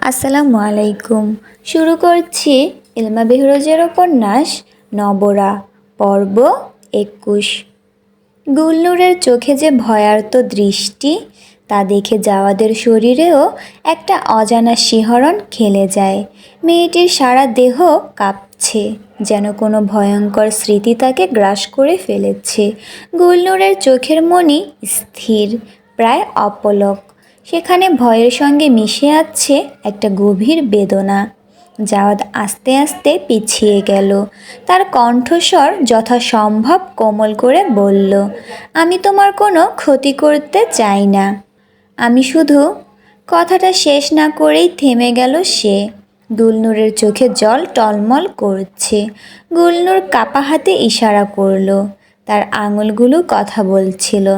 আসসালামু আলাইকুম। শুরু করছি ইলমা বেহরোজের উপন্যাস নবরা, পর্ব ২১। গুলনুরের চোখে যে ভয়ার্ত দৃষ্টি, তা দেখে জাওয়াদের শরীরেও একটা অজানা শিহরণ খেলে যায়। মেয়েটির সারা দেহ কাঁপছে, যেন কোনো ভয়ঙ্কর স্মৃতি তাকে গ্রাস করে ফেলেছে। গুলনুরের চোখের মনি স্থির, প্রায় অপলক। সেখানে ভয়ের সঙ্গে মিশে আছে একটা গভীর বেদনা। জাওয়াদ আস্তে আস্তে পিছিয়ে গেল। তার কণ্ঠস্বর যথাসম্ভব কোমল করে বলল, আমি তোমার কোনো ক্ষতি করতে চাই না। আমি শুধু। কথাটা শেষ না করেই থেমে গেল সে। গুলনুরের চোখে জল টলমল করছে। গুলনুর কাপা হাতে ইশারা করল। তার আঙুলগুলো কথা বলছিল।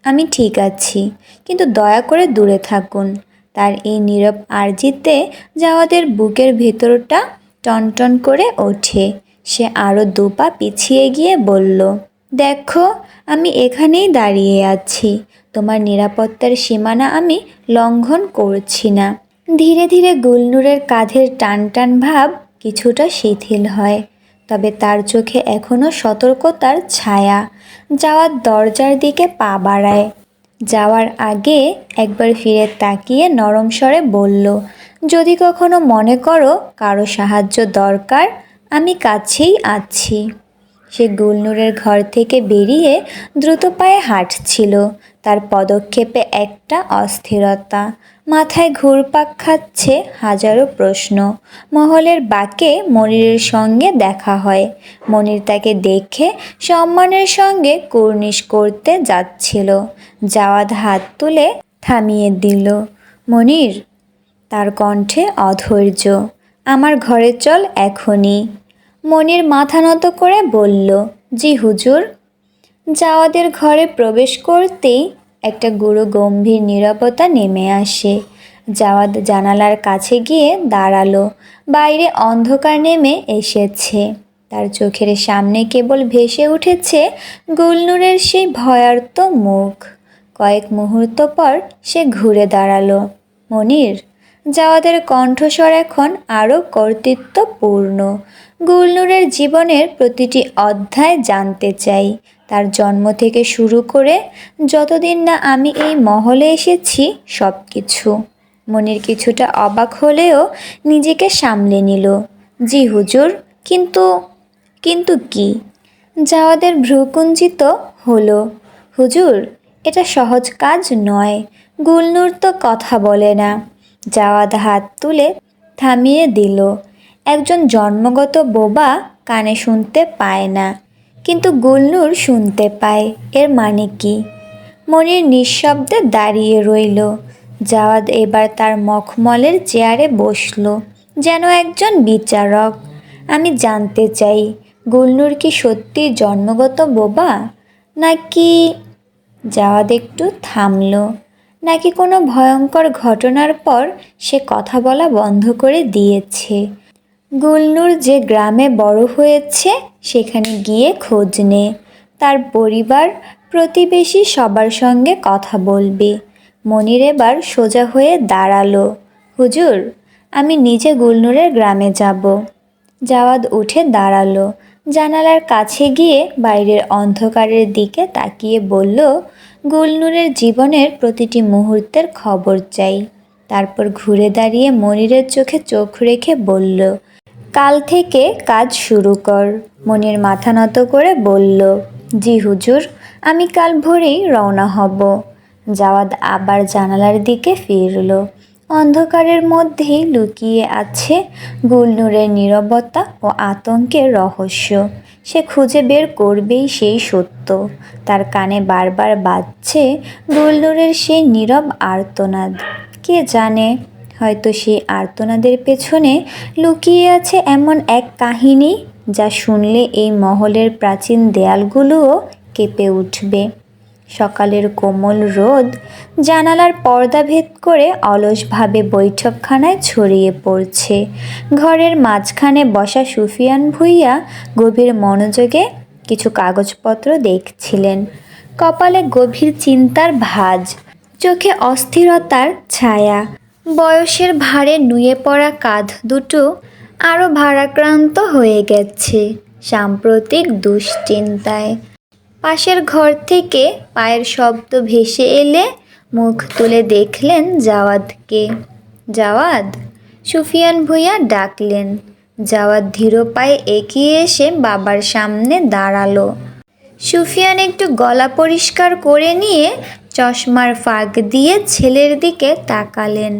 আমি ঠিক আছি, কিন্তু দয়া করে দূরে থাকুন। তার এই নীরব আর্জিতে জাওয়াদের বুকের ভেতরটা টনটন করে ওঠে। সে আরও ২ পা পিছিয়ে গিয়ে বলল, দেখো, আমি এখানেই দাঁড়িয়ে আছি। তোমার নিরাপত্তার সীমানা আমি লঙ্ঘন করছি না। ধীরে ধীরে গুলনুরের কাঁধের টান টান ভাব কিছুটা শিথিল হয়, তবে তার চোখে এখনও সতর্কতার ছায়া। যাওয়ার দরজার দিকে পা বাড়ায়। যাওয়ার আগে একবার ফিরে তাকিয়ে নরম স্বরে বলল, যদি কখনো মনে করো কারো সাহায্য দরকার, আমি কাছেই আছি। সে গুলনুরের ঘর থেকে বেরিয়ে দ্রুত পায়ে হাঁটছিল। তার পদক্ষেপে একটা অস্থিরতা। মাথায় ঘুরপাক খাচ্ছে হাজারো প্রশ্ন। মহলের বাঁকে মনিরের সঙ্গে দেখা হয়। মনির তাকে দেখে সম্মানের সঙ্গে কুর্নিশ করতে যাচ্ছিল। জাওয়াদ হাত তুলে থামিয়ে দিল। মনির, তার কণ্ঠে অধৈর্য। আমার ঘরে চল এখনই। মনির মাথা নত করে বলল, জি হুজুর। জাওয়াদের ঘরে প্রবেশ করতেই একটা গুরু গম্ভীর নীরবতা নেমে আসে। জাওয়াদ জানালার কাছে গিয়ে দাঁড়ালো। বাইরে অন্ধকার নেমে এসেছে। তার চোখের সামনে কেবল ভেসে উঠেছে গুলনুরের সেই ভয়ার্ত মুখ। কয়েক মুহূর্ত পর সে ঘুরে দাঁড়ালো। মনির। জাওয়াদের কণ্ঠস্বর এখন আরও কর্তৃত্বপূর্ণ। গুলনুরের জীবনের প্রতিটি অধ্যায় জানতে চাই, তার জন্ম থেকে শুরু করে যতদিন না আমি এই মহলে এসেছি সব কিছু। মনির কিছুটা অবাক হলেও নিজেকে সামলে নিল। জি হুজুর, কিন্তু। কিন্তু কি? জাওয়াদের ভ্রুকুঞ্চিত হলো। হুজুর, এটা সহজ কাজ নয়। গুলনুর তো কথা বলে না। জাওয়াদ হাত তুলে থামিয়ে দিল। একজন জন্মগত বোবা কানে শুনতে পায় না, কিন্তু গুলনুর শুনতে পায়। এর মানে কি? মনির নিঃশব্দে দাঁড়িয়ে রইল। জাওয়াদ এবার তার মখমলের চেয়ারে বসল, যেন একজন বিচারক। আমি জানতে চাই, গুলনুর কি সত্যি জন্মগত বোবা, নাকি? জাওয়াদ একটু থামল। নাকি কোনো ভয়ঙ্কর ঘটনার পর সে কথা বলা বন্ধ করে দিয়েছে। গুলনুর যে গ্রামে বড় হয়েছে সেখানে গিয়ে খোঁজ নে। তার পরিবার, প্রতিবেশী সবার সঙ্গে কথা বলবে। মনির এবার সোজা হয়ে দাঁড়ালো। হুজুর, আমি নিজে গুলনুরের গ্রামে যাব। জাওয়াদ উঠে দাঁড়ালো। জানালার কাছে গিয়ে বাইরের অন্ধকারের দিকে তাকিয়ে বলল, গুলনুরের জীবনের প্রতিটি মুহূর্তের খবর চাই। তারপর ঘুরে দাঁড়িয়ে মনিরের চোখে চোখ রেখে বলল, কাল থেকে কাজ শুরু কর। মনির মাথা নত করে বলল, জি হুজুর, আমি কাল ভোরেই রওনা হব। জাওয়াদ আবার জানালার দিকে ফিরল। অন্ধকারের মধ্যেই লুকিয়ে আছে গুলনুরের নীরবতা ও আতঙ্কের রহস্য। সে খুঁজে বের করবেই সেই সত্য। তার কানে বারবার বাজছে গুলনুরের সেই নীরব আর্তনাদ। কে জানে, হয়তো সেই আর্তনাদের পেছনে লুকিয়ে আছে এমন এক কাহিনী, যা শুনলে এই মহলের প্রাচীন দেয়ালগুলোও কেঁপে উঠবে। সকালের কোমল রোদ জানালার পর্দা ভেদ করে অলসভাবে বৈঠকখানায় ছড়িয়ে পড়ছে। ঘরের মাঝখানে বসা সুফিয়ান ভূঁইয়া গভীর মনোযোগে কিছু কাগজপত্র দেখছিলেন। কপালে গভীর চিন্তার ভাঁজ, চোখে অস্থিরতার ছায়া। বয়সের ভারে নুয়ে পড়া কাঁধ দুটো আরও ভারাক্রান্ত হয়ে গেছে সাম্প্রতিক দুশ্চিন্তায়। পাশের ঘর থেকে পায়ের শব্দ ভেসে এলে মুখ তুলে দেখলেন জাওয়াদকে। জাওয়াদ, সুফিয়ান ভূঁইয়া ডাকলেন। জাওয়াদ ধীর পায়ে এগিয়ে এসে বাবার সামনে দাঁড়ালো। সুফিয়ান একটু গলা পরিষ্কার করে নিয়ে চশমার ফাঁক দিয়ে ছেলের দিকে তাকালেন।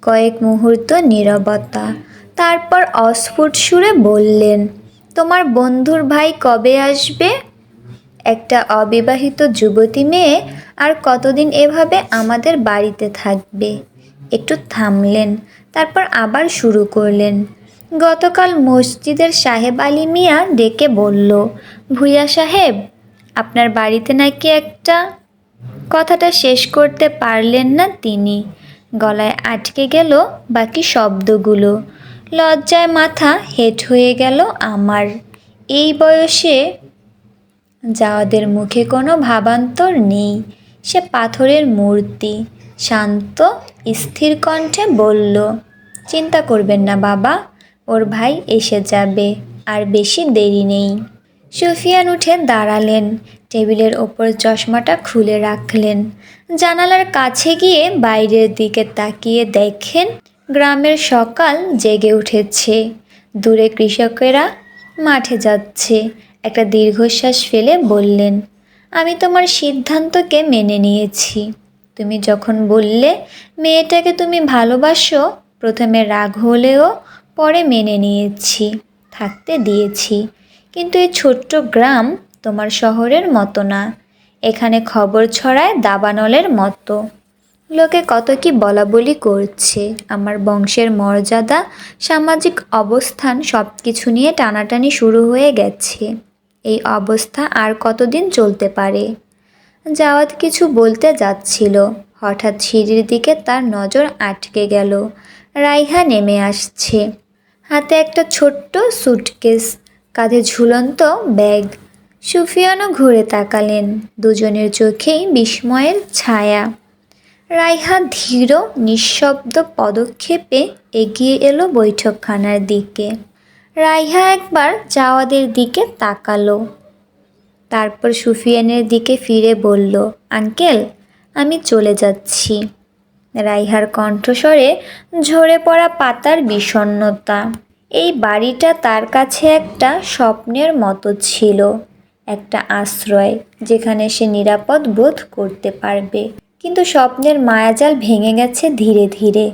কয়েক মুহূর্ত নীরবতা, তারপর অস্ফুট সুরে বললেন, তোমার বন্ধুর ভাই কবে আসবে? একটা অবিবাহিত যুবতী মেয়ে আর কতদিন এভাবে আমাদের বাড়িতে থাকবে? একটু থামলেন, তারপর আবার শুরু করলেন। গতকাল মসজিদের সাহেব আলী মিয়া ডেকে বলল, ভূঁইয়া সাহেব, আপনার বাড়িতে নাকি একটা। কথাটা শেষ করতে পারলেন না তিনি। গলায় আটকে গেল বাকি শব্দগুলো। লজ্জায় মাথা হেঁট হয়ে গেল আমার। এই বয়সে জাওয়াদের মুখে কোনো ভাবান্তর নেই। সে পাথরের মূর্তি। শান্ত স্থির কণ্ঠে বলল, চিন্তা করবেন না বাবা, ওর ভাই এসে যাবে, আর বেশি দেরি নেই। সুফিয়ান উঠে দাঁড়ালেন, টেবিলের ওপর চশমাটা খুলে রাখলেন। জানালার কাছে গিয়ে বাইরের দিকে তাকিয়ে দেখেন গ্রামের সকাল জেগে উঠেছে। দূরে কৃষকেরা মাঠে যাচ্ছে। একটা দীর্ঘশ্বাস ফেলে বললেন, আমি তোমার সিদ্ধান্তকে মেনে নিয়েছি। তুমি যখন বললে মেয়েটাকে তুমি ভালোবাসো, প্রথমে রাগ হলেও পরে মেনে নিয়েছি, থাকতে দিয়েছি। কিন্তু এই ছোট্ট গ্রাম তোমার শহরের মতো না। এখানে খবর ছড়ায় দাবানলের মতো। লোকে কত কি বলাবলি করছে। আমার বংশের মর্যাদা, সামাজিক অবস্থান সব কিছু নিয়ে টানাটানি শুরু হয়ে গেছে। এই অবস্থা আর কতদিন চলতে পারে? জাওয়াদ কিছু বলতে যাচ্ছিল, হঠাৎ সিঁড়ির দিকে তার নজর আটকে গেল। রাইহা নেমে আসছে, হাতে একটা ছোট্ট সুটকেস, কাঁধে ঝুলন্ত ব্যাগ। সুফিয়ানও ঘুরে তাকালেন। দুজনের চোখেই বিস্ময়ের ছায়া। রাইহা ধীর নিঃশব্দ পদক্ষেপে এগিয়ে এলো বৈঠকখানার দিকে। রাইহা একবার জাওয়াদের দিকে তাকালো, তারপর সুফিয়ানের দিকে ফিরে বলল, আঙ্কেল, আমি চলে যাচ্ছি। রাইহার কণ্ঠস্বরে ঝরে পড়া পাতার বিষণ্ণতা। এই বাড়িটা তার কাছে একটা স্বপ্নের মতো ছিল, একটা আশ্রয় যেখানে সে নিরাপদ বোধ করতে পারবে। কিন্তু স্বপ্নের মায়াজাল ভেঙে গেছে ধীরে ধীরে।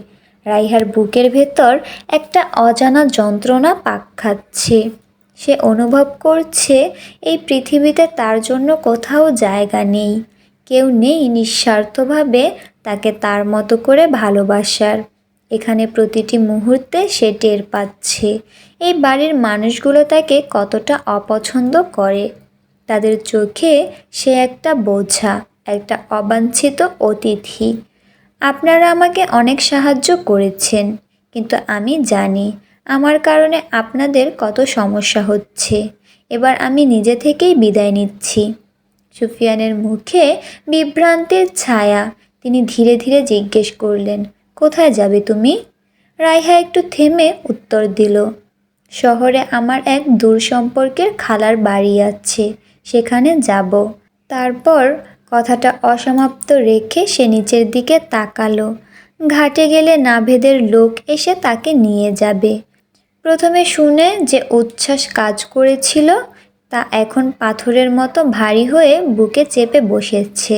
রাইহার বুকের ভেতর একটা অজানা যন্ত্রণা পাক খাচ্ছে। সে অনুভব করছে এই পৃথিবীতে তার জন্য কোথাও জায়গা নেই। কেউ নেই নিঃস্বার্থভাবে তাকে তার মতো করে ভালোবাসার। এখানে প্রতিটি মুহূর্তে সে টের পাচ্ছে এই বাড়ির মানুষগুলো তাকে কতটা অপছন্দ করে। তাদের চোখে সে একটা বোঝা, একটা অবাঞ্ছিত অতিথি। আপনারা আমাকে অনেক সাহায্য করেছেন, কিন্তু আমি জানি আমার কারণে আপনাদের কত সমস্যা হচ্ছে। এবার আমি নিজে থেকেই বিদায় নিচ্ছি। সুফিয়ানের মুখে বিভ্রান্তির ছায়া। তিনি ধীরে ধীরে জিজ্ঞেস করলেন, কোথায় যাবে তুমি? রাইহা একটু থেমে উত্তর দিল, শহরে আমার এক দূর সম্পর্কের খালার বাড়ি আছে, সেখানে যাব। তারপর কথাটা অসমাপ্ত রেখে সে নিচের দিকে তাকালো। ঘাটে গেলে নাভেদের লোক এসে তাকে নিয়ে যাবে। প্রথমে শুনে যে উচ্ছ্বাস কাজ করেছিল, তা এখন পাথরের মতো ভারী হয়ে বুকে চেপে বসেছে।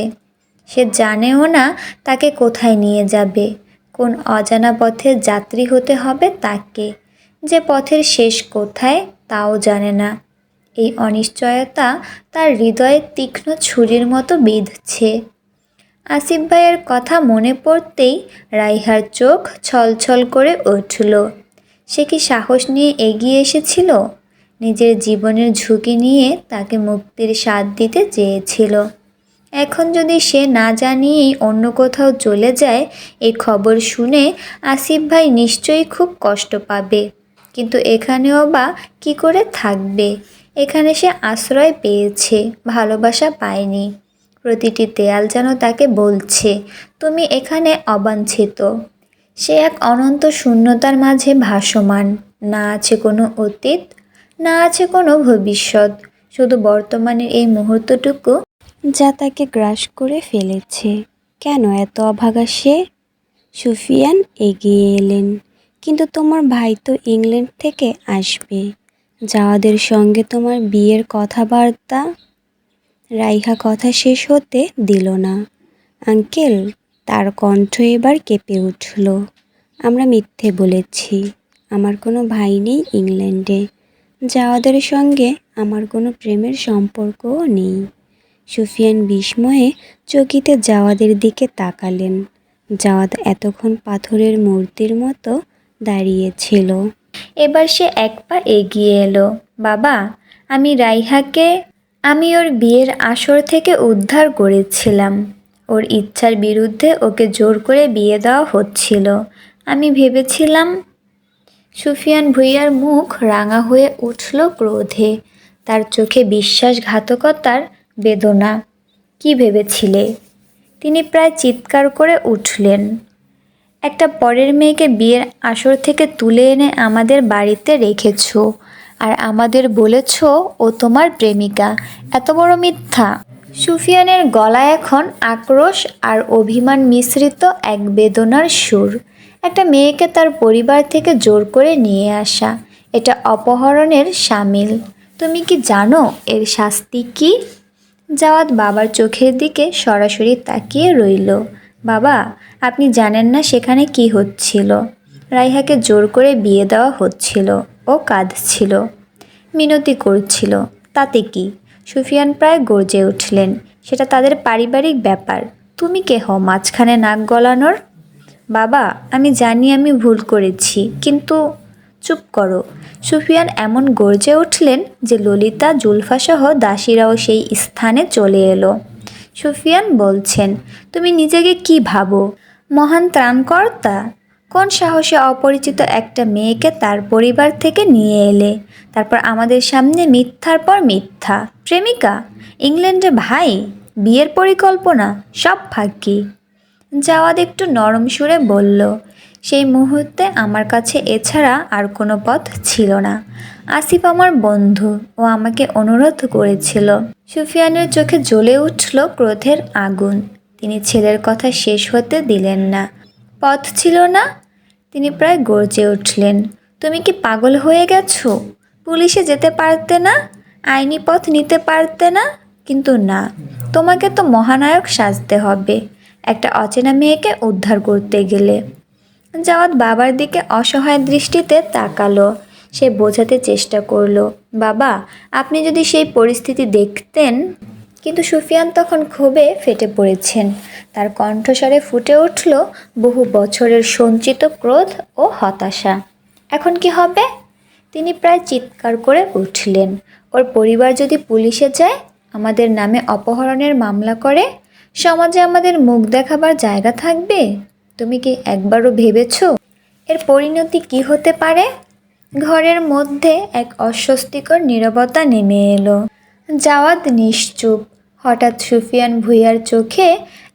সে জানেও না তাকে কোথায় নিয়ে যাবে। কোন অজানা পথের যাত্রী হতে হবে তাকে, যে পথের শেষ কোথায় তাও জানে না। এই অনিশ্চয়তা তার হৃদয়ে তীক্ষ্ণ ছুরির মতো বিঁধছে। আসিফ ভাইয়ের কথা মনে পড়তেই রাইহার চোখ ছলছল করে উঠল। সে কি সাহস নিয়ে এগিয়ে এসেছিল? নিজের জীবনের ঝুঁকি নিয়ে তাকে মুক্তির স্বাদ দিতে চেয়েছিল। এখন যদি সে না জানিয়েই অন্য কোথাও চলে যায়, এই খবর শুনে আসিফ ভাই নিশ্চয়ই খুব কষ্ট পাবে। কিন্তু এখানেও বা কী করে থাকবে? এখানে সে আশ্রয় পেয়েছে, ভালোবাসা পায়নি। প্রতিটি দেয়াল যেন তাকে বলছে, তুমি এখানে অবাঞ্ছিত। সে এক অনন্ত শূন্যতার মাঝে ভাসমান। না আছে কোনো অতীত, না আছে কোনো ভবিষ্যৎ, শুধু বর্তমানের এই মুহূর্তটুকু যা তাকে গ্রাস করে ফেলেছে। কেন এত অভাগা সে? সুফিয়ান এগিয়ে এলেন। কিন্তু তোমার ভাই তো ইংল্যান্ড থেকে আসবে, জাওয়াদের সঙ্গে তোমার বিয়ের কথাবার্তা। রাইহা কথা শেষ হতে দিল না। আঙ্কেল, তার কণ্ঠ এবার কেঁপে উঠল। আমরা মিথ্যে বলেছি। আমার কোনো ভাই নেই ইংল্যান্ডে। জাওয়াদের সঙ্গে আমার কোনো প্রেমের সম্পর্কও নেই। সুফিয়ান বিস্ময়ে চকিতে জাওয়াদের দিকে তাকালেন। জাওয়াদ এতক্ষণ পাথরের মূর্তির মতো দাঁড়িয়েছিল। এবার সে এক পা এগিয়ে এলো। বাবা, আমি ওর বিয়ের আসর থেকে উদ্ধার করেছিলাম। ওর ইচ্ছার বিরুদ্ধে ওকে জোর করে বিয়ে দেওয়া হচ্ছিল। আমি ভেবেছিলাম। সুফিয়ান ভুঁইয়ার মুখ রাঙা হয়ে উঠল ক্রোধে, তার চোখে বিশ্বাসঘাতকতার বেদনা। কি ভেবেছিলে? তিনি প্রায় চিৎকার করে উঠলেন। একটা পরের মেয়েকে বিয়ের আসর থেকে তুলে এনে আমাদের বাড়িতে রেখেছ, আর আমাদের বলেছ ও তোমার প্রেমিকা। এত বড় মিথ্যা! সুফিয়ানের গলায় এখন আক্রোশ আর অভিমান মিশ্রিত এক বেদনার সুর। একটা মেয়েকে তার পরিবার থেকে জোর করে নিয়ে আসা, এটা অপহরণের শামিল। তুমি কি জানো এর শাস্তি কী? জাওয়াদ বাবার চোখের দিকে সরাসরি তাকিয়ে রইল। বাবা, আপনি জানেন না সেখানে কি হচ্ছিল। রাইহাকে জোর করে বিয়ে দেওয়া হচ্ছিল। ও কাঁদছিল, মিনতি করছিল। তাতে কি? সুফিয়ান প্রায় গর্জে উঠলেন। সেটা তাদের পারিবারিক ব্যাপার। তুমি কে হও মাঝখানে নাক গলানোর? বাবা, আমি জানি আমি ভুল করেছি, কিন্তু চুপ করো। সুফিয়ান এমন গর্জে উঠলেন যে ললিতা, জুলফাসহ দাসীরাও সেই স্থানে চলে এলো। সুফিয়ান বলছেন, তুমি নিজেকে কি ভাবো? মহান ত্রাণকর্তা? কোন সাহসে অপরিচিত একটা মেয়েকে তার পরিবার থেকে নিয়ে এলে? তারপর আমাদের সামনে মিথ্যার পর মিথ্যা। প্রেমিকা? ইংল্যান্ডে ভাই? বিয়ের পরিকল্পনা? সব ফাঁকি। জাওয়াদ একটু নরম সুরে বলল, সেই মুহূর্তে আমার কাছে এছাড়া আর কোনো পথ ছিল না। আসিফ আমার বন্ধু, ও আমাকে অনুরোধ করেছিল। সুফিয়ানের চোখে জ্বলে উঠল ক্রোধের আগুন। তিনি ছেলের কথা শেষ হতে দিলেন না। পথ ছিল না? তিনি প্রায় গর্জে উঠলেন। তুমি কি পাগল হয়ে গেছো? পুলিশে যেতে পারতে না? আইনি পথ নিতে পারতে না? কিন্তু না, তোমাকে তো মহানায়ক সাজতে হবে একটা অচেনা মেয়েকে উদ্ধার করতে গেলে। জাওয়াদ বাবার দিকে অসহায় দৃষ্টিতে তাকালো। সে বোঝাতে চেষ্টা করলো, বাবা, আপনি যদি সেই পরিস্থিতি দেখতেন। কিন্তু সুফিয়ান তখন ক্ষোভে ফেটে পড়েছেন। তার কণ্ঠস্বরে ফুটে উঠল বহু বছরের সঞ্চিত ক্রোধ ও হতাশা। এখন কি হবে? তিনি প্রায় চিৎকার করে উঠলেন। ওর পরিবার যদি পুলিশে যায়, আমাদের নামে অপহরণের মামলা করে, সমাজে আমাদের মুখ দেখাবার জায়গা থাকবে? তুমি কি একবারও ভেবেছ এর পরিণতি কি হতে পারে? ঘরের মধ্যে এক অস্বস্তিকর নীরবতা নেমে এলো। জাওয়াদ নিশ্চুপ। হঠাৎ সুফিয়ান ভুঁইয়ার চোখে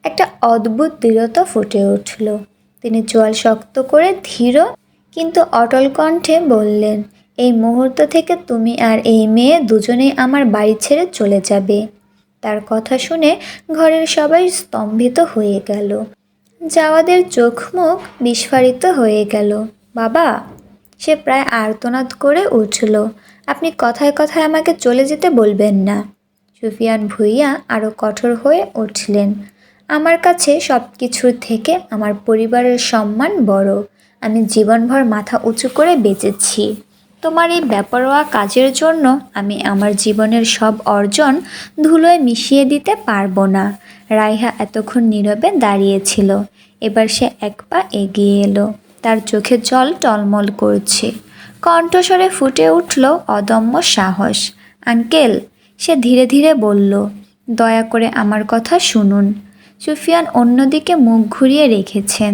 একটা অদ্ভুত দৃঢ়তা ফুটে উঠল। তিনি চোয়াল শক্ত করে ধীর কিন্তু অটল কণ্ঠে বললেন, এই মুহূর্ত থেকে তুমি আর এই মেয়ে দুজনেই আমার বাড়ি ছেড়ে চলে যাবে। তার কথা শুনে ঘরের সবাই স্তম্ভিত হয়ে গেল। জাওয়াদের চোখ মুখ বিস্ফারিত হয়ে গেল। বাবা! সে প্রায় আর্তনাদ করে উঠল। আপনি কথায় কথায় আমাকে চলে যেতে বলবেন না। সুফিয়ান ভুঁইয়া আরও কঠোর হয়ে উঠলেন। আমার কাছে সব কিছুর থেকে আমার পরিবারের সম্মান বড়। আমি জীবনভর মাথা উঁচু করে বেঁচেছি। তোমার এই বেপরোয়া কাজের জন্য আমি আমার জীবনের সব অর্জন ধুলোয় মিশিয়ে দিতে পারবো না। রাইহা এতক্ষণ নীরবে দাঁড়িয়েছিল। এবার সে এক পা এগিয়ে এলো। তার চোখে জল টলমল করছে। কণ্ঠস্বরে ফুটে উঠল অদম্য সাহস। আঙ্কেল, সে ধীরে ধীরে বলল, দয়া করে আমার কথা শুনুন। সুফিয়ান অন্যদিকে মুখ ঘুরিয়ে রেখেছেন।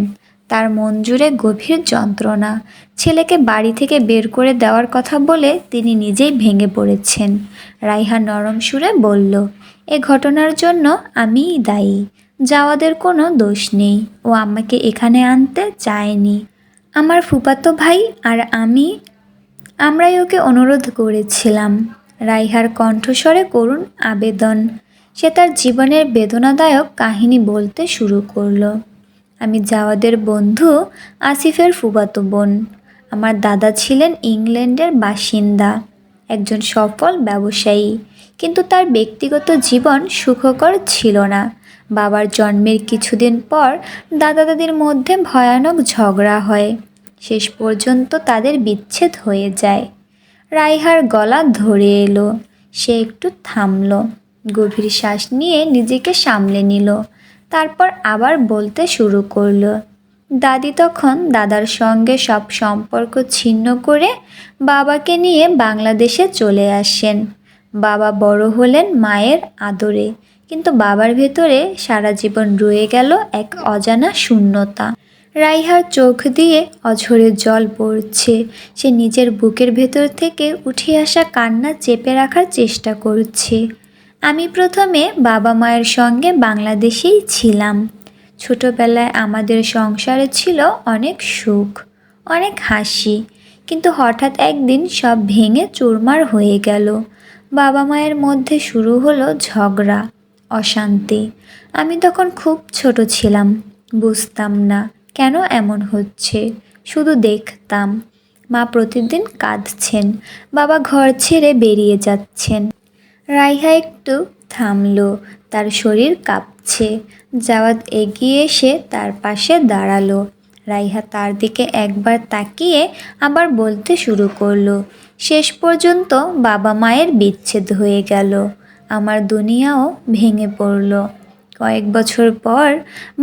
তার মন জুড়ে গভীর যন্ত্রণা। ছেলেকে বাড়ি থেকে বের করে দেওয়ার কথা বলে তিনি নিজেই ভেঙে পড়েছেন। রাইহা নরম সুরে বলল, এ ঘটনার জন্য আমিই দায়ী। জাওয়াদের কোনো দোষ নেই, ও আমাকে এখানে আনতে চায়নি। আমার ফুফাতো ভাই আর আমরাই ওকে অনুরোধ করেছিলাম। রাইহার কণ্ঠস্বরে করুণ আবেদন। সে তার জীবনের বেদনাদায়ক কাহিনী বলতে শুরু করলো। আমি জাওয়াদের বন্ধু আসিফের ফুফাতো বোন। আমার দাদা ছিলেন ইংল্যান্ডের বাসিন্দা, একজন সফল ব্যবসায়ী, কিন্তু তার ব্যক্তিগত জীবন সুখকর ছিল না। বাবার জন্মের কিছুদিন পর দাদা দাদির মধ্যে ভয়ানক ঝগড়া হয়। শেষ পর্যন্ত তাদের বিচ্ছেদ হয়ে যায়। রাইহার গলা ধরে এলো। সে একটু থামল, গভীর শ্বাস নিয়ে নিজেকে সামলে নিল। তারপর আবার বলতে শুরু করলো। দাদি তখন দাদার সঙ্গে সব সম্পর্ক ছিন্ন করে বাবাকে নিয়ে বাংলাদেশে চলে আসেন। বাবা বড় হলেন মায়ের আদরে, কিন্তু বাবার ভেতরে সারা জীবন রয়ে গেল এক অজানা শূন্যতা। রাইহার চোখ দিয়ে অঝরে জল পড়ছে। সে নিজের বুকের ভেতর থেকে উঠে আসা কান্না চেপে রাখার চেষ্টা করছে। আমি প্রথমে বাবা মায়ের সঙ্গে বাংলাদেশেই ছিলাম। ছোটবেলায় আমাদের সংসারে ছিল অনেক সুখ, অনেক হাসি, কিন্তু হঠাৎ একদিন সব ভেঙে চুরমার হয়ে গেল। বাবা মায়ের মধ্যে শুরু হলো ঝগড়া, অশান্তি। আমি তখন খুব ছোট ছিলাম, বুঝতাম না কেন এমন হচ্ছে, শুধু দেখতাম। মা প্রতিদিন কাঁদছেন, বাবা ঘর ছেড়ে বেরিয়ে যাচ্ছেন। রাইহা একটু থামলো, তার শরীর কাঁপছে। জাওয়াদ এগিয়ে এসে তার পাশে দাঁড়ালো। রাইহা তার দিকে একবার তাকিয়ে আবার বলতে শুরু করলো। শেষ পর্যন্ত বাবা মায়ের বিচ্ছেদ হয়ে গেল। আমার দুনিয়াও ভেঙে পড়ল। কয়েক বছর পর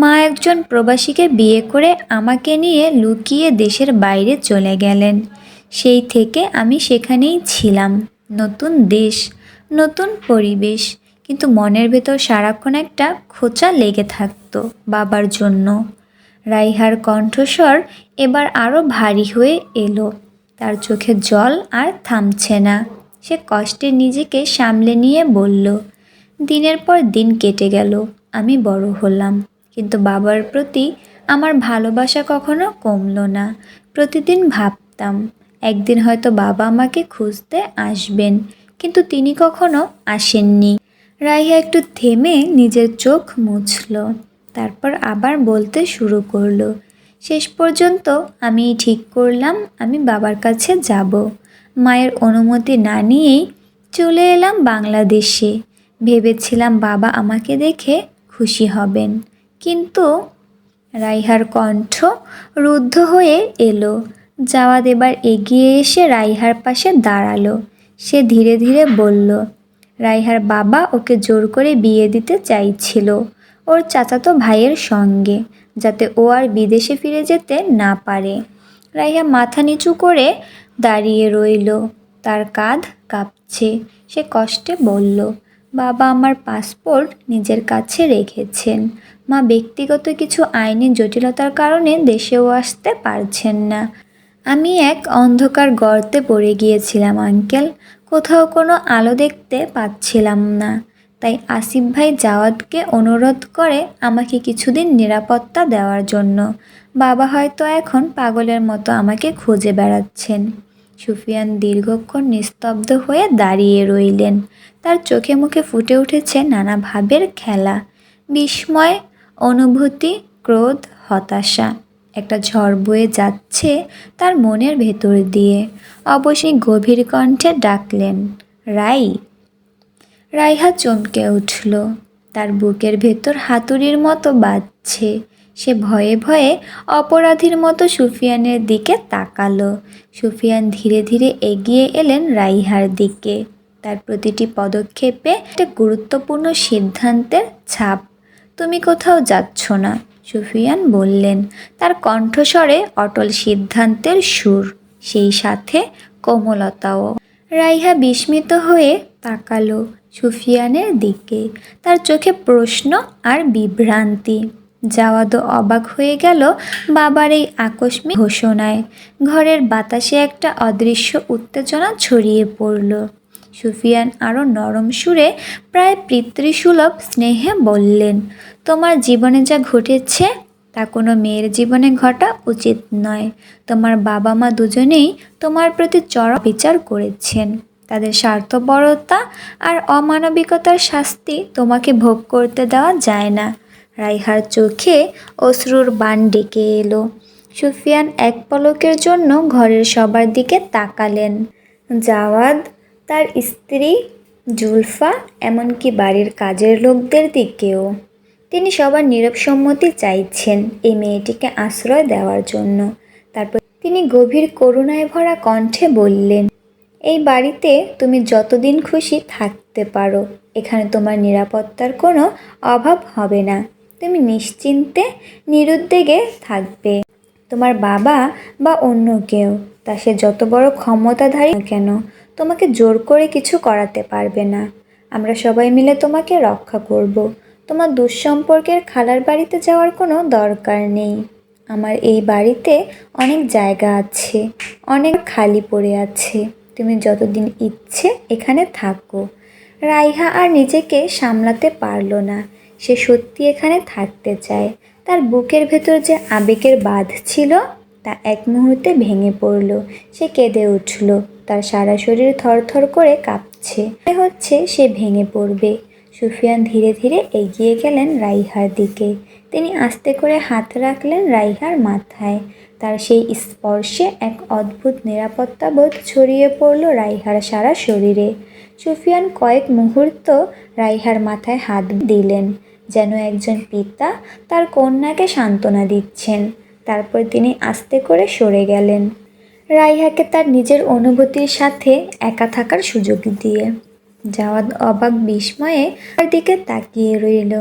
মা একজন প্রবাসীকে বিয়ে করে আমাকে নিয়ে লুকিয়ে দেশের বাইরে চলে গেলেন। সেই থেকে আমি সেখানেই ছিলাম। নতুন দেশ, নতুন পরিবেশ, কিন্তু মনের ভেতর সারাক্ষণ একটা খোঁচা লেগে থাকতো বাবার জন্য। রাইহার কণ্ঠস্বর এবার আরও ভারী হয়ে এলো। তার চোখে জল আর থামছে না। সে কষ্টে নিজেকে সামলে নিয়ে বলল, দিনের পর দিন কেটে গেল, আমি বড় হলাম, কিন্তু বাবার প্রতি আমার ভালোবাসা কখনো কমলো না। প্রতিদিন ভাবতাম একদিন হয়তো বাবা আমাকে খুঁজতে আসবেন, কিন্তু তিনি কখনো আসেননি। রাইহা একটু থেমে নিজের চোখ মুছল, তারপর আবার বলতে শুরু করলো। শেষ পর্যন্ত আমি ঠিক করলাম আমি বাবার কাছে যাব। মায়ের অনুমতি না নিয়েই চলে এলাম বাংলাদেশে। ভেবেছিলাম বাবা আমাকে দেখে খুশি হবেন, কিন্তু রাইহার কণ্ঠ রুদ্ধ হয়ে এলো। জাওয়াদ এবার এগিয়ে এসে রাইহার পাশে দাঁড়ালো। সে ধীরে ধীরে বলল, রাইহার বাবা ওকে জোর করে বিয়ে দিতে চাইছিল ওর চাচাতো ভাইয়ের সঙ্গে, যাতে ও আর বিদেশে ফিরে যেতে না পারে। রাইহা মাথা নিচু করে দাঁড়িয়ে রইল, তার কাঁধ কাঁপছে। সে কষ্টে বলল, বাবা আমার পাসপোর্ট নিজের কাছে রেখেছেন। মা ব্যক্তিগত কিছু আইনি জটিলতার কারণে দেশেও আসতে পারছেন না। আমি এক অন্ধকার গর্তে পড়ে গিয়েছিলাম আঙ্কেল, কোথাও কোনো আলো দেখতে পাচ্ছিলাম না। তাই আসিফ ভাই জাওয়াদকে অনুরোধ করে আমাকে কিছুদিন নিরাপত্তা দেওয়ার জন্য। বাবা হয়তো এখন পাগলের মতো আমাকে খুঁজে বেড়াচ্ছেন। সুফিয়ান দীর্ঘক্ষণ নিস্তব্ধ হয়ে দাঁড়িয়ে রইলেন। তার চোখে মুখে ফুটে উঠেছে নানা ভাবের খেলা, বিস্ময়, অনুভূতি, ক্রোধ, হতাশা। একটা ঝড় বয়ে যাচ্ছে তার মনের ভেতর দিয়ে। অবশ্যই গভীর কণ্ঠে ডাকলেন, রাই। রাইহা চমকে উঠল, তার বুকের ভেতর হাতুড়ির মতো বাজছে। সে ভয়ে ভয়ে অপরাধীর মতো সুফিয়ানের দিকে তাকালো। সুফিয়ান ধীরে ধীরে এগিয়ে এলেন রাইহার দিকে। তার প্রতিটি পদক্ষেপে একটা গুরুত্বপূর্ণ সিদ্ধান্তের ছাপ। তুমি কোথাও যাচ্ছ না, সুফিয়ান বললেন। তার কণ্ঠস্বরে অটল সিদ্ধান্তের সুর, সেই সাথে কোমলতাও। রাইহা বিস্মিত হয়ে তাকালো সুফিয়ানের দিকে, তার চোখে প্রশ্ন আর বিভ্রান্তি। জাওয়াদও অবাক হয়ে গেল বাবার এই আকস্মিক ঘোষণায়। ঘরের বাতাসে একটা অদৃশ্য উত্তেজনা ছড়িয়ে পড়ল। সুফিয়ান আরও নরম সুরে প্রায় পিতৃসুলভ স্নেহে বললেন, তোমার জীবনে যা ঘটেছে তা কোনো মেয়ের জীবনে ঘটা উচিত নয়। তোমার বাবা মা দুজনেই তোমার প্রতি চরম বিচার করেছেন। তাদের স্বার্থপরতা আর অমানবিকতার শাস্তি তোমাকে ভোগ করতে দেওয়া যায় না। রাইহার চোখে অশ্রুর বান ডেকে এলো। সুফিয়ান এক পলকের জন্য ঘরের সবার দিকে তাকালেন। জাওয়াদ, তার স্ত্রী জুলফা, এমনকি বাড়ির কাজের লোকদের দিকেও। তিনি সবার নীরব সম্মতি চাইছেন এই মেয়েটিকে আশ্রয় দেওয়ার জন্য। তারপর তিনি গভীর করুণায় ভরা কণ্ঠে বললেন, এই বাড়িতে তুমি যতদিন খুশি থাকতে পারো। এখানে তোমার নিরাপত্তার কোনো অভাব হবে না। তুমি নিশ্চিন্তে নিরুদ্বেগে থাকবে। তোমার বাবা বা অন্য কেউ, তা সে যত বড় ক্ষমতাধারী না কেন, তোমাকে জোর করে কিছু করাতে পারবে না। আমরা সবাই মিলে তোমাকে রক্ষা করব। তোমার দুঃসম্পর্কের খালার বাড়িতে যাওয়ার কোনো দরকার নেই। আমার এই বাড়িতে অনেক জায়গা আছে, অনেক খালি পড়ে আছে। তুমি যতদিন ইচ্ছে এখানে থাকো। রাইহা আর নিজেকে সামলাতে পারল না। সে সত্যি এখানে থাকতে চায়। তার বুকের ভেতর যে আবেগের বাঁধ ছিল তা এক মুহূর্তে ভেঙে পড়ল। সে কেঁদে উঠল। তার সারা শরীর থরথর করে কাঁপছে। মনে হচ্ছে সে ভেঙে পড়বে। সুফিয়ান ধীরে ধীরে এগিয়ে গেলেন রাইহার দিকে। তিনি আস্তে করে হাত রাখলেন রাইহার মাথায়। তার সেই স্পর্শে এক অদ্ভুত নিরাপত্তাবোধ ছড়িয়ে পড়ল রাইহার সারা শরীরে। সুফিয়ান কয়েক মুহূর্ত রাইহার মাথায় হাত দিলেন, যেন একজন পিতা তার কন্যাকে সান্ত্বনা দিচ্ছেন। তারপর তিনি আস্তে করে সরে গেলেন, রাইহাকে তার নিজের অনুভূতির সাথে একা থাকার সুযোগ দিয়ে। জাওয়াদ অবাক বিস্ময়ে তার দিকে তাকিয়ে রইল।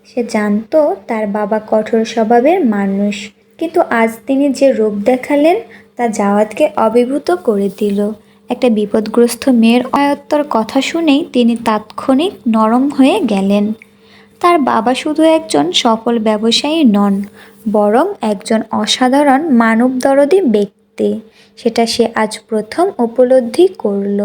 সে জানতো তার বাবা কঠোর স্বভাবের মানুষ, কিন্তু আজ তিনি যে রূপ দেখালেন তা জাওয়াদকে অভিভূত করে দিল। একটা বিপদগ্রস্ত মেয়ের অয়ত্তর কথা শুনেই তিনি তাৎক্ষণিক নরম হয়ে গেলেন। তার বাবা শুধু একজন সফল ব্যবসায়ী নন, বরং একজন অসাধারণ মানবদরদী ব্যক্তি। সেটা সে আজ প্রথম উপলব্ধি করল।